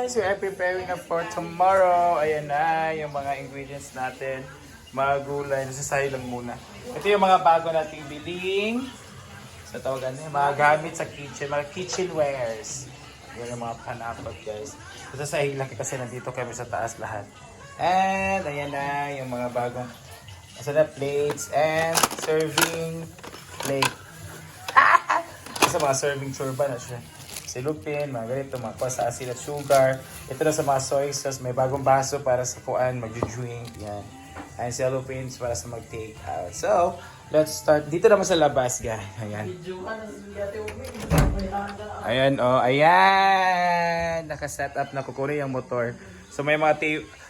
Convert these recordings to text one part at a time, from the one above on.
guys, we are preparing na for tomorrow. Ayan na yung mga ingredients natin. Mga gulay, nasasayo lang muna. Ito yung mga bago nating biling. Sa tawagan niya, mga gamit sa kitchen, mga kitchenwares. Yan yung mga panapot guys. Nasasayo lang kasi nandito kami sa taas lahat. And ayan na yung mga bagong plates and serving plate. Sa mga serving churba na siya. Silupin, mga ganito, mga kuha sa asin at sugar. Ito na sa mga soy sauce, may bagong baso para sa kuan, mag-drink, yan. And silupins para sa mag-take out. So, let's start. Dito naman sa labas, guys. Ayan. Ayan, oh, ayan. Naka-set up na kukunin yung motor. So, may mga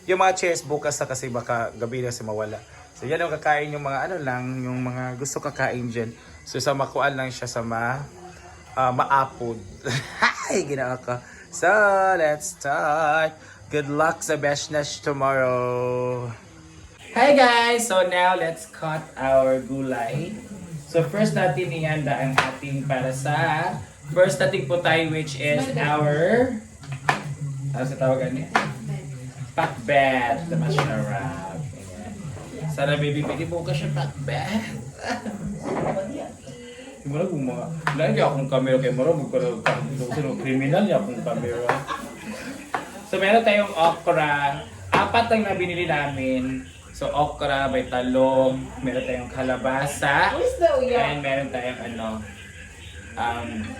yung mga chairs bukas na kasi baka gabi na si mawala. So, yan ang kakain yung mga ano lang, yung mga gusto kakain dyan. So, sa makuan lang siya sa maapod. Ay, ginawa ko. So, let's start. Good luck sa Beshnesh tomorrow. Hi guys! So now, let's cut our gulay. So first natin ihanda ang ating para sa first nating putay which is our ano sa tawagan niya? Pakbet. The masharap. Sana baby, pwede bukas siya pakbet. Mura kung mga, lagi akong camera kay Mura, magkaroon kriminal niya akong camera. So meron tayong okra, 4 ang nabinili namin. So okra, may talong, meron tayong kalabasa, and meron tayong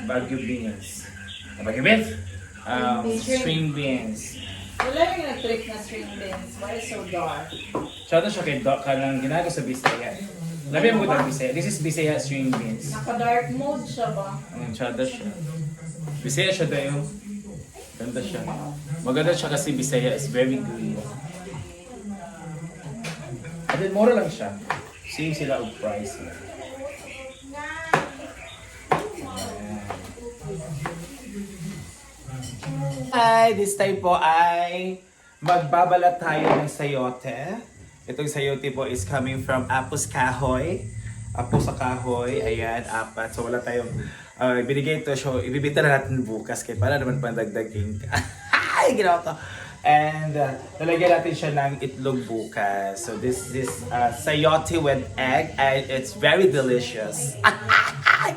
Baguio beans. Baguio beans? String beans. Wala yung nag-trick na string beans. Why is so dark? Shout out siya kay Doc, kanang ginagawa sa Bisaya. Labi mo ko Bisaya. This is Bisaya string beans. Naka-dark mode siya ba? Shout out siya. Bisaya siya dayo. Ganda siya. Maganda siya kasi Bisaya is very green. At then, mura lang siya. Same sila of price. Hi! This time po ay magbabalat tayo ng sayote. Itong sayote po is coming from Apos Kahoy. Apos sa Kahoy. Ayan, 4. So wala tayong binigay ito. So ibibita na natin bukas. Kaya para naman pandagdaging ka. Ay! Ginawa ko. And nalagyan natin siya ng itlog bukas. So this is sayote with egg and it's very delicious.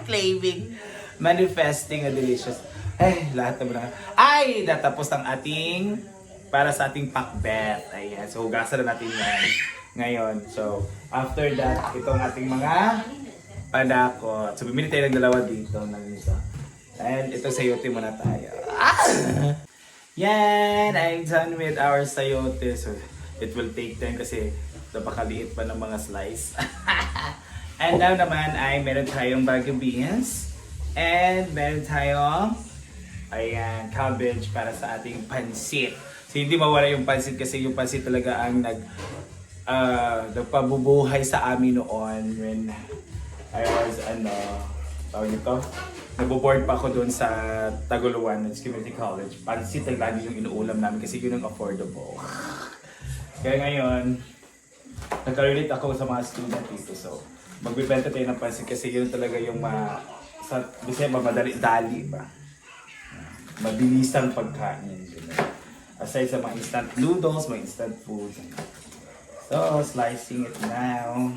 Claiming, manifesting a delicious. Ay, lahat naman na. Ay, natapos ang ating para sa ating pakbet. Ayan, so hugasan na natin yan ngayon. So after that, itong ating mga panakot. So bumili tayo ng dalawa dito. And ito sayote muna tayo. Yan, I'm done with our sayote. So, it will take time kasi napakaliit pa ng mga slice. And now naman ay meron tayong Baguio beans. And meron tayong ayan, cabbage para sa ating pansit. So, hindi mawala yung pansit kasi yung pansit talaga ang nagpabubuhay sa amin noon when I was, tawag nito? Nagbo-board pa ako doon sa Taguluan Community College. Pansit ang lagi yung inuulam namin kasi yun ang affordable. Kaya ngayon, nagka-relate ako sa mga student dito. So, magbibenta tayo ng pansit kasi yun talaga yung sa Bisaya madali-dali ba? Mabilisang pagkain. Aside sa mga instant noodles, mga instant food. So, slicing it now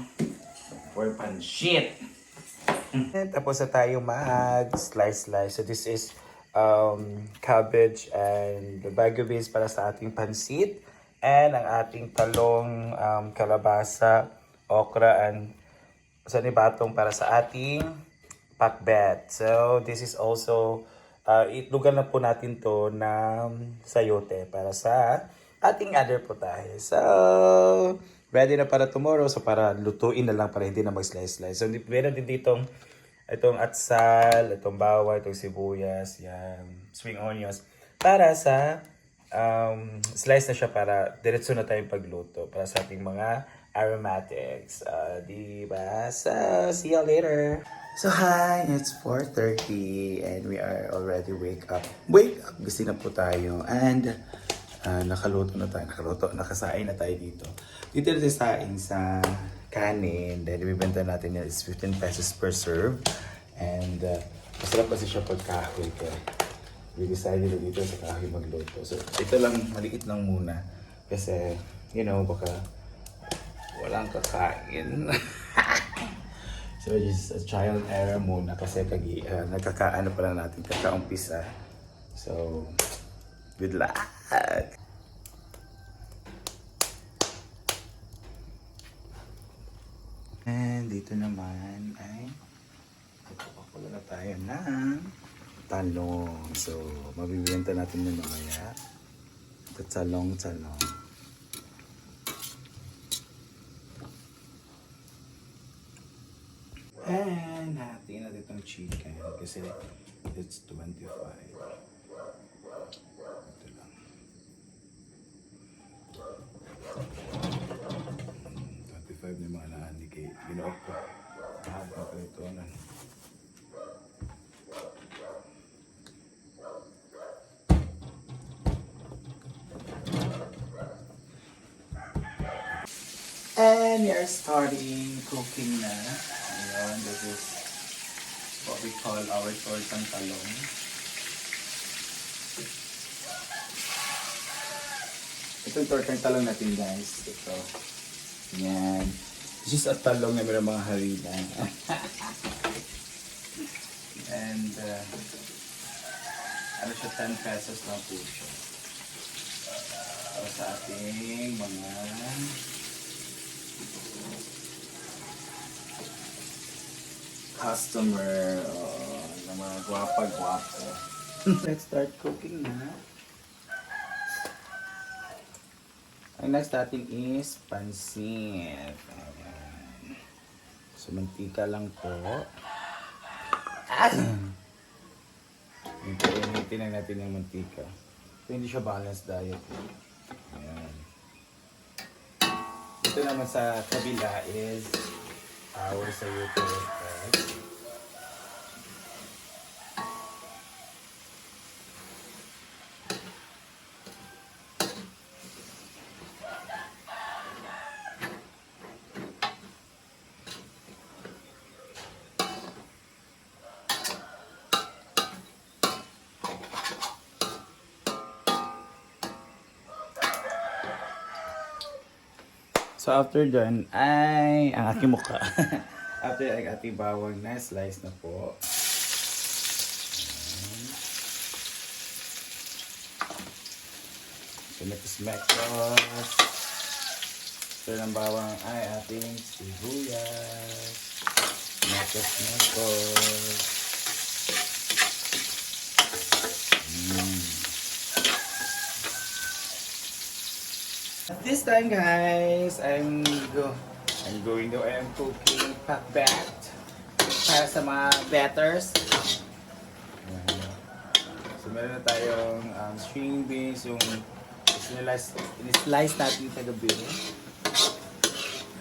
for pansit. Tapos na tayo mag-slice. So this is cabbage and the Baguio beans para sa ating pansit. And ang ating talong, kalabasa, okra, and sanibatong para sa ating pakbet. So this is also, itlugan na po natin to ng sayote para sa ating other putahe. So, ready na para tomorrow. So, para lutuin na lang para hindi na mag-slice. So, meron din ditong itong atsal, itong bawang, itong sibuyas, yan, spring onions. Para sa slice na siya para diretso na tayong pagluto para sa ating mga aromatics. Diba? So, see you later. So, hi! It's 4:30 and we are already wake up. Gising na po tayo. And nakasain na tayo dito. Dito natin saing sa kanin. Then, ibibenta natin yan is 15 pesos per serve. And, masarap kasi siya pag kahoy. we decided na dito sa kahoy magluto. So, ito lang, maliit lang muna. Kasi, you know, baka walang kakain. So, just a trial and error muna kasi nagkakaano pa lang natin, kakaumpisa. So, good luck! And dito naman ay magpapakula na tayo ng talong. So, mabibenta natin na mamaya. Ito talong. And hatiin natin itong chicken kasi it's 25. Ito lang. 25 na yung mga naani kay ginook ko. Mahaba pa ito. And we are starting cooking na. Ayan, this is what we call our tortang talong. Itong tortang talong natin guys. Ito. Ayan. This is a talong na mayroong mga harina. And ano siya, 10 pesos lang po siya. Para sa ating mga customer na mga gwapa-gwapo. Let's start cooking na. Ang next natin is pansit. Ayan. So, mantika lang po. Initin lang natin yung mantika. So, hindi siya balanced diet. Ayan. Ito naman sa kabila is our sayote. So after done ay ang aking mukha. After ay ating bawang na slice na po. So mekos. So ng bawang ay ating sibuyas. Mekos. This time guys, I am cooking pakbet para sa mga betters. So meron na tayong string beans, yung slice natin sa gabi.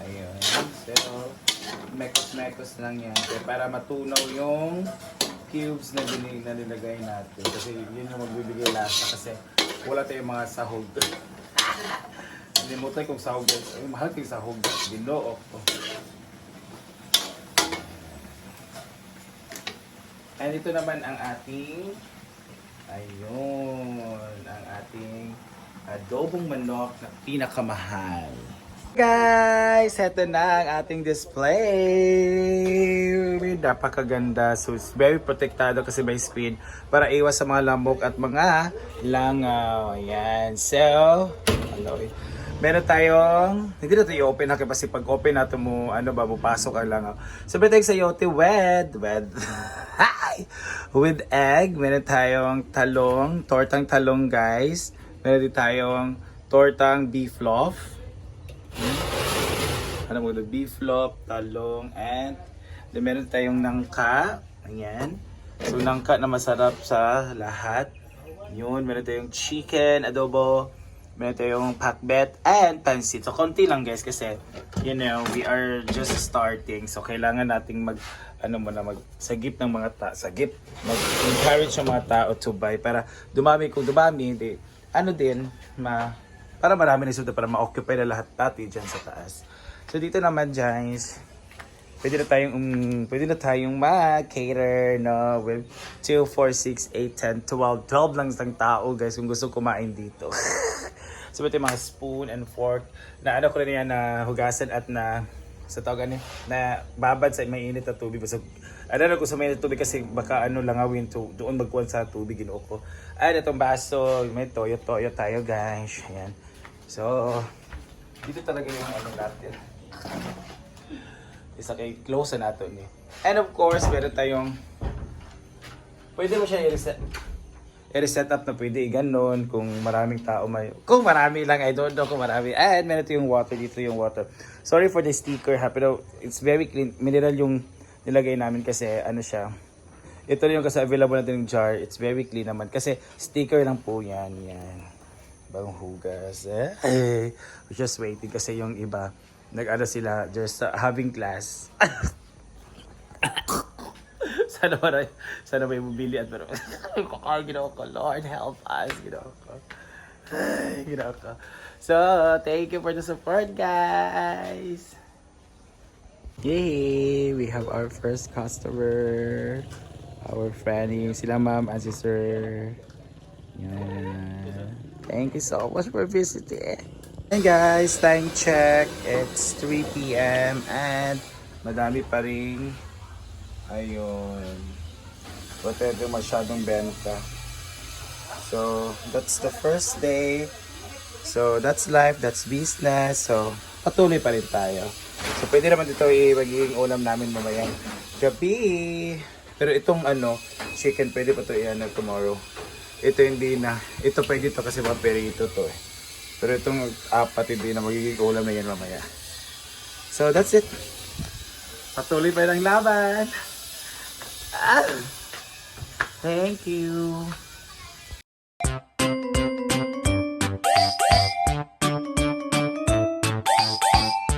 Ayun. So, mekos lang yan. Kaya para matunaw yung cubes na nilagay natin. Kasi yun yung magbibigay lasa kasi wala tayong mga sahog. Hindi mo tayo kung sahog. Ay, mahal kayong sahog. Ginoo ko. And ito naman ang ating ang ating adobong manok na pinakamahal. Guys, ito na ang ating display. Napakaganda. So, it's very protektado kasi by speed para iwas sa mga lamok at mga langaw. Ayan. So, meron tayong, hindi na ito i-open na kasi pag open natin mo, mapasok ang langaw. So, meron tayong sayote with egg. Meron tayong talong, tortang talong guys. Meron din tayong tortang beef loaf. Beef loaf, talong, and then meron tayong nangka. Ayan. So, nangka na masarap sa lahat. Yun, meron tayong chicken, adobo. Meron tayong pakbet and pansit. So, konti lang guys kasi, you know, we are just starting. So, kailangan nating magsagip ng mga mag-encourage ng mga tao to buy para dumami. Kung dumami, para marami na suda para ma-occupy na lahat dati dyan sa taas. So, dito naman guys, pwede na tayong mag-cater, no? With 2, 4, 6, 8, 10, 12. 12 lang isang tao, guys, kung gusto kumain dito. So, ito yung mga spoon and fork. Na ano ko rin yan na hugasan at na sa tawag na babad sa may init na tubig. So, ano ko sa may init na tubig kasi baka ano langawin to, doon magkuhan sa tubig, ginoo ko. At itong baso, may toyo-toyo tayo, guys. Ayan. So, dito talaga yung ano natin. Isa kay close na natin eh. And of course, meron tayong pwede mo siya i-reset up na pwede ganon kung maraming tao may kung marami lang I don't know kung marami. And meron tayong water dito yung water. Sorry for the sticker ha, pero it's very clean. Mineral yung nilagay namin kasi ano siya. Ito rin yung kasi available natin yung jar. It's very clean naman kasi sticker lang po yan. Yan. Bagong hugas. We're just waiting kasi yung iba nag-ano sila just having class. sana may bumili at pero ginawa ko, Lord help us, ginawa ko. So, thank you for the support, guys. Yay! We have our first customer. Our friend, yung sila ma'am and sister. Yan. Thank you so much for visiting. And guys, time check. It's 3 p.m. and madami pa rin. Ayun. Wala ito masyadong benta. So, that's the first day. So, that's life, that's business. So, patuloy pa rin tayo. So, pwede naman dito magiging ulam namin mamayang gabi. Pero itong chicken, pwede pa ito tomorrow. Ito hindi na. Ito pwede ito kasi paperito to eh. Pero itong apat hindi na magiging ulam na yan mamaya. So, that's it. Patuloy pa lang laban. Thank you.